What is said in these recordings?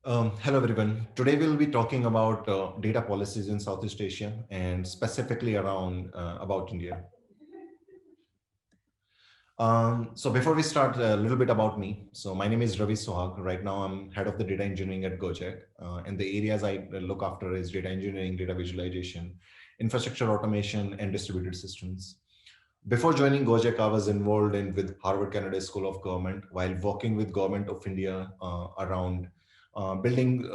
Hello, everyone. Today we'll be talking about data policies in Southeast Asia and specifically around about India. So before we start, a little bit about me. So my name is Ravii Suhag. Right now, I'm head of the data engineering at Gojek, and the areas I look after is data engineering, data visualization, infrastructure automation, and distributed systems. Before joining Gojek, I was involved in with Harvard Kennedy School of Government while working with Government of India around building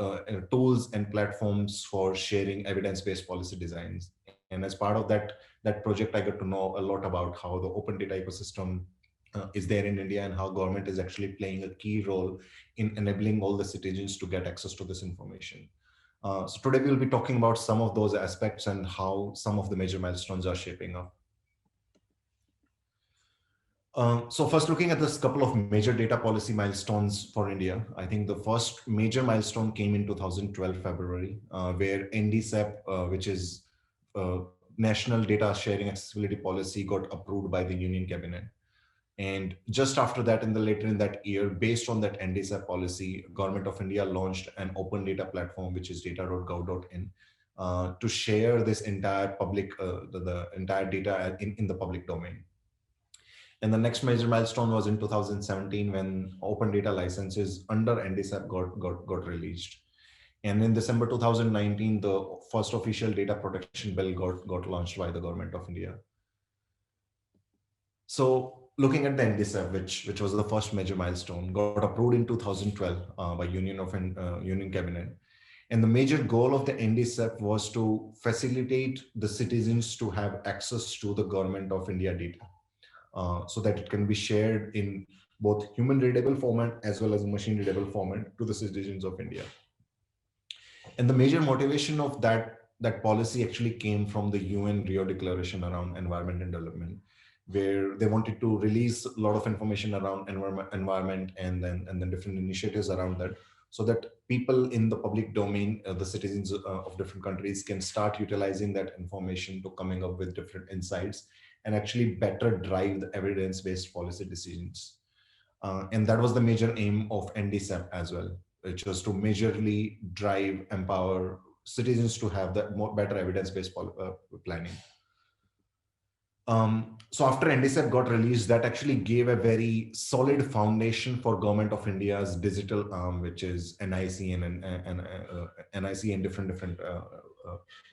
tools and platforms for sharing evidence-based policy designs. And as part of that project, I got to know a lot about how the open data ecosystem is there in India and how government is actually playing a key role in enabling all the citizens to get access to this information. So today we'll be talking about some of those aspects and how some of the major milestones are shaping up. So first looking at this couple of major data policy milestones for India, I think the first major milestone came in 2012 February, where NDSAP, which is National Data Sharing Accessibility Policy, got approved by the Union Cabinet. And just after that, later in that year, based on that NDSAP policy, Government of India launched an open data platform, which is data.gov.in, to share this entire the entire data in the public domain. And the next major milestone was in 2017 when open data licenses under NDSAP got released. And in December 2019, the first official data protection bill got launched by the government of India. So looking at the NDSAP, which was the first major milestone, got approved in 2012 by Union Cabinet. And the major goal of the NDSAP was to facilitate the citizens to have access to the government of India data. So that it can be shared in both human readable format as well as machine readable format to the citizens of India. And the major motivation of that policy actually came from the UN Rio Declaration around environment and development, where they wanted to release a lot of information around environment and then different initiatives around that, so that people in the public domain, the citizens of different countries, can start utilizing that information to coming up with different insights and actually better drive the evidence-based policy decisions. And that was the major aim of NDSAP as well, which was to majorly drive, empower citizens to have that more better evidence-based planning. So after NDSAP got released, that actually gave a very solid foundation for Government of India's digital arm, which is NIC NIC and different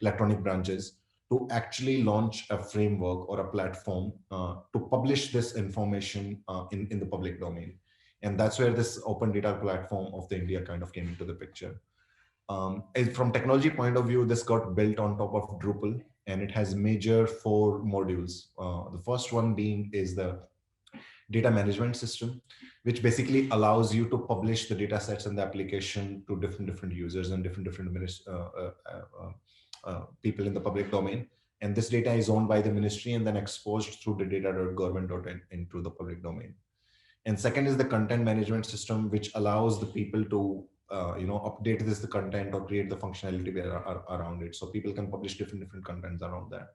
electronic branches, to actually launch a framework or a platform to publish this information in the public domain. And that's where this open data platform of the India kind of came into the picture. And from technology point of view, this got built on top of Drupal, and it has major 4 modules. The first one being is the data management system, which basically allows you to publish the data sets and the application to different users and different people in the public domain. And this data is owned by the ministry and then exposed through the data.government.in into the public domain. And second is the content management system, which allows the people to update the content or create the functionality around it, so people can publish different contents around that.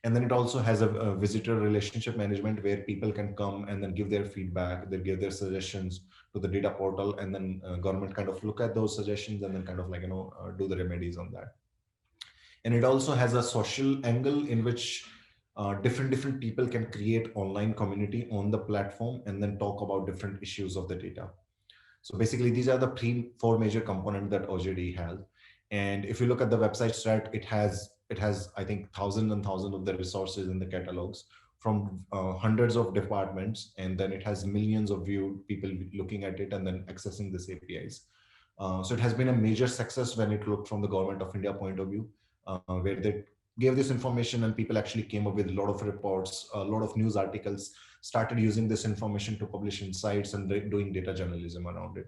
And then it also has a visitor relationship management, where people can come and then give their feedback, they give their suggestions to the data portal, and then government kind of look at those suggestions and then kind of do the remedies on that. And it also has a social angle in which different people can create online community on the platform and then talk about different issues of the data. So basically, these are the 4 major components that OJD has. And if you look at the website strat, it has I think thousands and thousands of the resources in the catalogs from hundreds of departments, and then it has millions of viewed people looking at it and then accessing this APIs. So it has been a major success when it looked from the Government of India point of view, where they gave this information and people actually came up with a lot of reports, a lot of news articles, started using this information to publish insights and doing data journalism around it.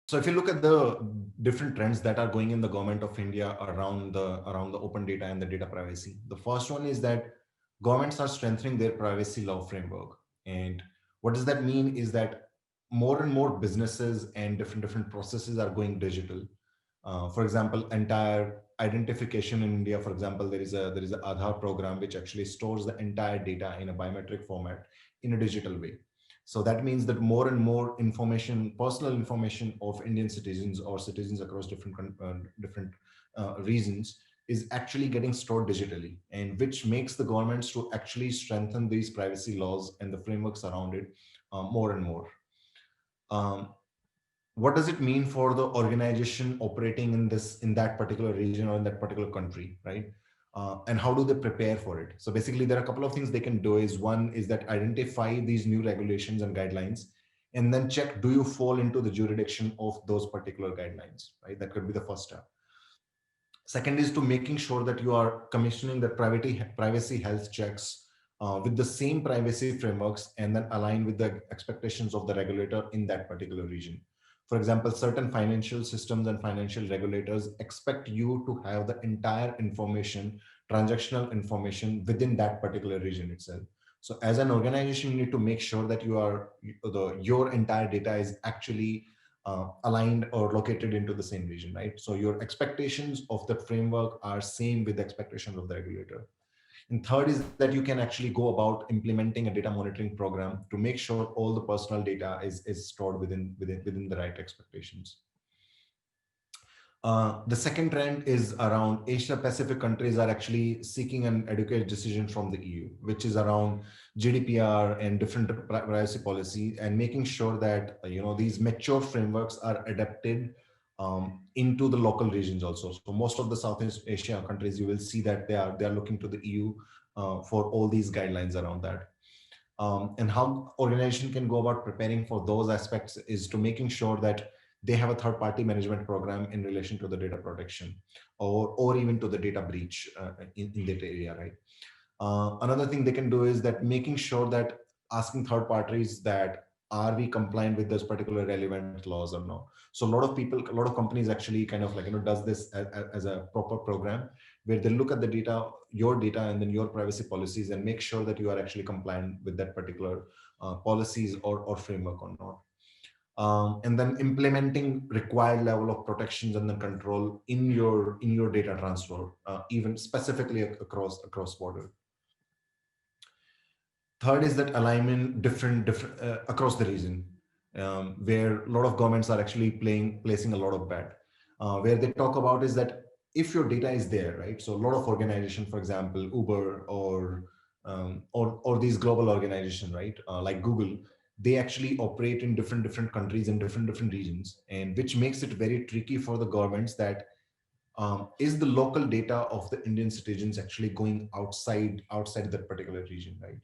So if you look at the different trends that are going in the Government of India around the open data and the data privacy, the first one is that governments are strengthening their privacy law framework. And what does that mean is that more and more businesses and different processes are going digital. For example, entire identification in India, for example, there is a Aadhaar program which actually stores the entire data in a biometric format in a digital way. So that means that more and more information, personal information of Indian citizens or citizens across different regions is actually getting stored digitally, and which makes the governments to actually strengthen these privacy laws and the frameworks around it more and more. Um, what does it mean for the organization operating in that particular region or in that particular country, right? And how do they prepare for it? So basically there are a couple of things they can do. Is one is that identify these new regulations and guidelines, and then check, do you fall into the jurisdiction of those particular guidelines, right? That could be the first step. Second is to making sure that you are commissioning the privacy health checks with the same privacy frameworks, and then align with the expectations of the regulator in that particular region. For example, certain financial systems and financial regulators expect you to have the entire information, transactional information within that particular region itself. So as an organization, you need to make sure that your entire data is actually aligned or located into the same region, right? So your expectations of the framework are same with the expectations of the regulator. And third is that you can actually go about implementing a data monitoring program to make sure all the personal data is stored within the right expectations. The second trend is around Asia Pacific countries are actually seeking an educated decision from the EU, which is around GDPR and different privacy policy, and making sure that these mature frameworks are adapted into the local regions also. So most of the Southeast Asia countries, you will see that they are looking to the EU for all these guidelines around that. And how organization can go about preparing for those aspects is to making sure that they have a third-party management program in relation to the data protection, or even to the data breach in that area, right? Another thing they can do is that making sure that asking third parties that are we compliant with this particular relevant laws or no. So a lot of companies actually kind of does this as a proper program, where they look at the data, your data, and then your privacy policies, and make sure that you are actually compliant with that particular policies or framework or not. And then implementing required level of protections and then control in your data transfer, even specifically across border. Third is that alignment different across the region, where a lot of governments are actually placing a lot of bet. Where they talk about is that if your data is there, right? So a lot of organizations, for example, Uber or these global organizations, right, like Google, they actually operate in different countries and different regions, and which makes it very tricky for the governments that is the local data of the Indian citizens actually going outside that particular region, right?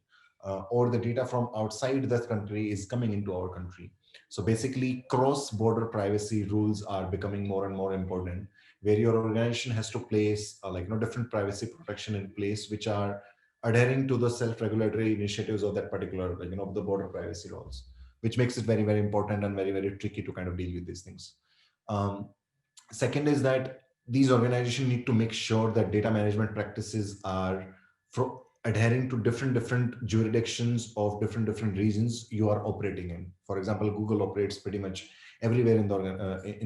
Or the data from outside that country is coming into our country. So basically, cross-border privacy rules are becoming more and more important, where your organization has to place different privacy protection in place, which are adhering to the self-regulatory initiatives of that particular the border privacy laws, which makes it very very important and very very tricky to kind of deal with these things. Um, Second is that these organizations need to make sure that data management practices are adhering to different jurisdictions of different regions you are operating in. For example, Google operates pretty much everywhere in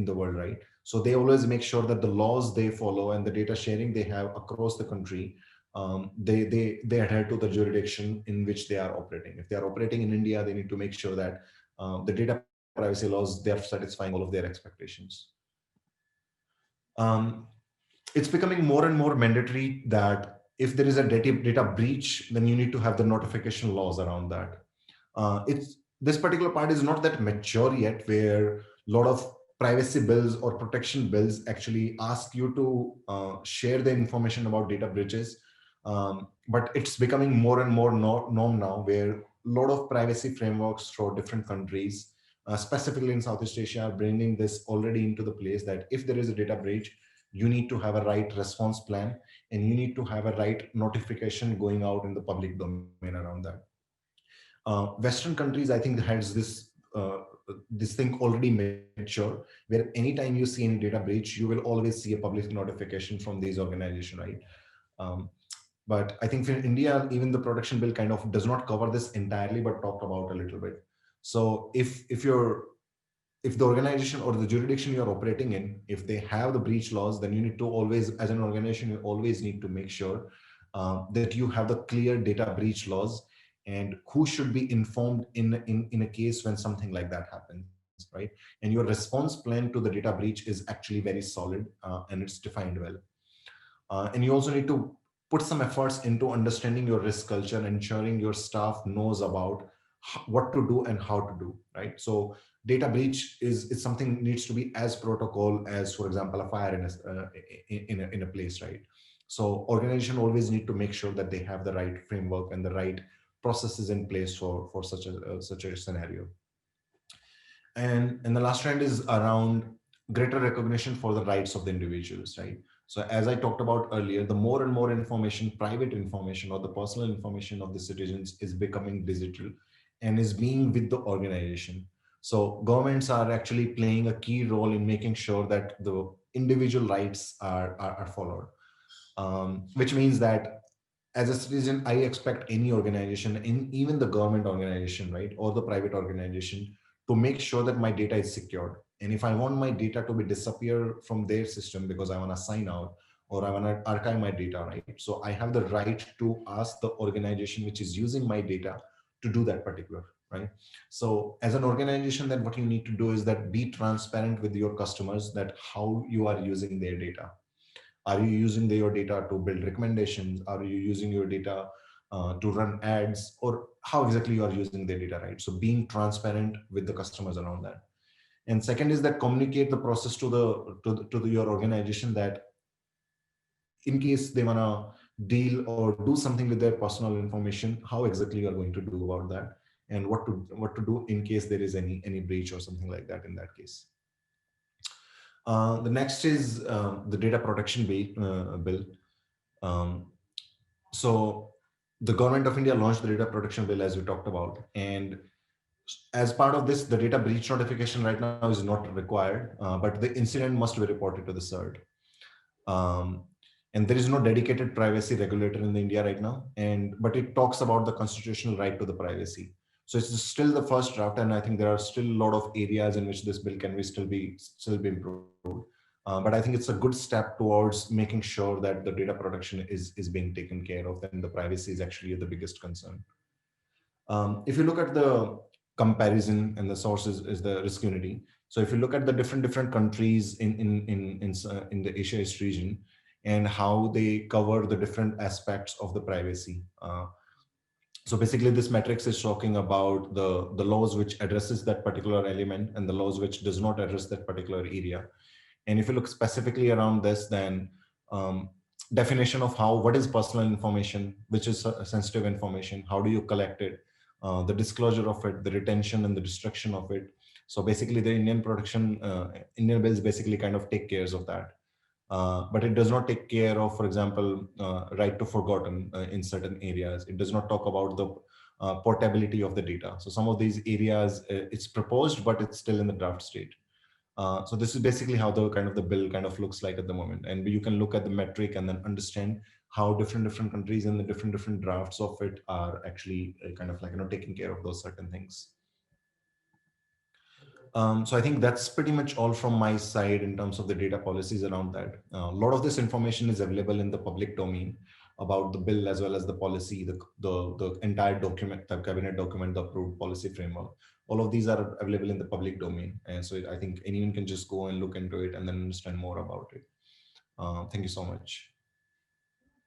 the world, right? So they always make sure that the laws they follow and the data sharing they have across the country, they adhere to the jurisdiction in which they are operating. If they are operating in India, they need to make sure that the data privacy laws, they are satisfying all of their expectations. um, it's becoming more and more mandatory that if there is a data breach, then you need to have the notification laws around that. It's This particular part is not that mature yet, where a lot of privacy bills or protection bills actually ask you to share the information about data breaches. But it's becoming more and more norm now, where a lot of privacy frameworks for different countries, specifically in Southeast Asia, are bringing this already into the place that if there is a data breach, you need to have a right response plan, and you need to have a right notification going out in the public domain around that. Western countries, I think, has this thing already mature, where anytime you see any data breach, you will always see a public notification from these organizations, right? Um, but I think for India, even the protection bill kind of does not cover this entirely, but talked about a little bit. So if the organization or the jurisdiction you're operating in, if they have the breach laws, then you need to always, as an organization, you always need to make sure that you have the clear data breach laws, and who should be informed in a case when something like that happens, right? And your response plan to the data breach is actually very solid, and it's defined well. And you also need to put some efforts into understanding your risk culture and ensuring your staff knows about what to do and how to do, right? So data breach is something needs to be as protocol as, for example, a fire in a place, right? So organization always need to make sure that they have the right framework and the right processes in place for such a scenario. And the last trend is around greater recognition for the rights of the individuals, right? So as I talked about earlier, the more and more information, private information or the personal information of the citizens is becoming digital and is being with the organization. So governments are actually playing a key role in making sure that the individual rights are followed, which means that as a citizen, I expect any organization, in even the government organization, right, or the private organization, to make sure that my data is secured. And if I want my data to be disappear from their system because I want to sign out or I want to archive my data, right? So I have the right to ask the organization which is using my data to do that particular, right? So as an organization, then what you need to do is that be transparent with your customers that how you are using their data. Are you using your data to build recommendations? Are you using your data to run ads, or how exactly you are using their data, right? So being transparent with the customers around that. And second is that communicate the process to your organization, that in case they want to deal or do something with their personal information, how exactly you are going to do about that, and what to do in case there is any breach or something like that in that case. The next is the data protection bill. Um, so the government of India launched the data protection bill, as we talked about, and as part of this, the data breach notification right now is not required, but the incident must be reported to the CERT. Um, and there is no dedicated privacy regulator in India right now, but it talks about the constitutional right to the privacy. So it's still the first draft, and I think there are still a lot of areas in which this bill can still be improved. But I think it's a good step towards making sure that the data protection is being taken care of, and the privacy is actually the biggest concern. If you look at the comparison, and the source is the risk unity. So if you look at the different countries in the Asia East region and how they cover the different aspects of the privacy. So basically this matrix is talking about the laws which addresses that particular element and the laws which does not address that particular area. And if you look specifically around this, then definition of what is personal information, which is sensitive information, how do you collect it, the disclosure of it, the retention and the destruction of it. So basically the Indian bills basically kind of take care of that. But it does not take care of, for example, right to forgotten in certain areas. It does not talk about the portability of the data. So some of these areas, it's proposed, but it's still in the draft state. So this is basically how the bill kind of looks like at the moment. And you can look at the metric and then understand how different countries and the different drafts of it are actually kind of like, taking care of those certain things. So I think that's pretty much all from my side in terms of the data policies around that. A lot of this information is available in the public domain about the bill as well as the policy, the entire document, the cabinet document, the approved policy framework. All of these are available in the public domain. And so I think anyone can just go and look into it and then understand more about it. Thank you so much.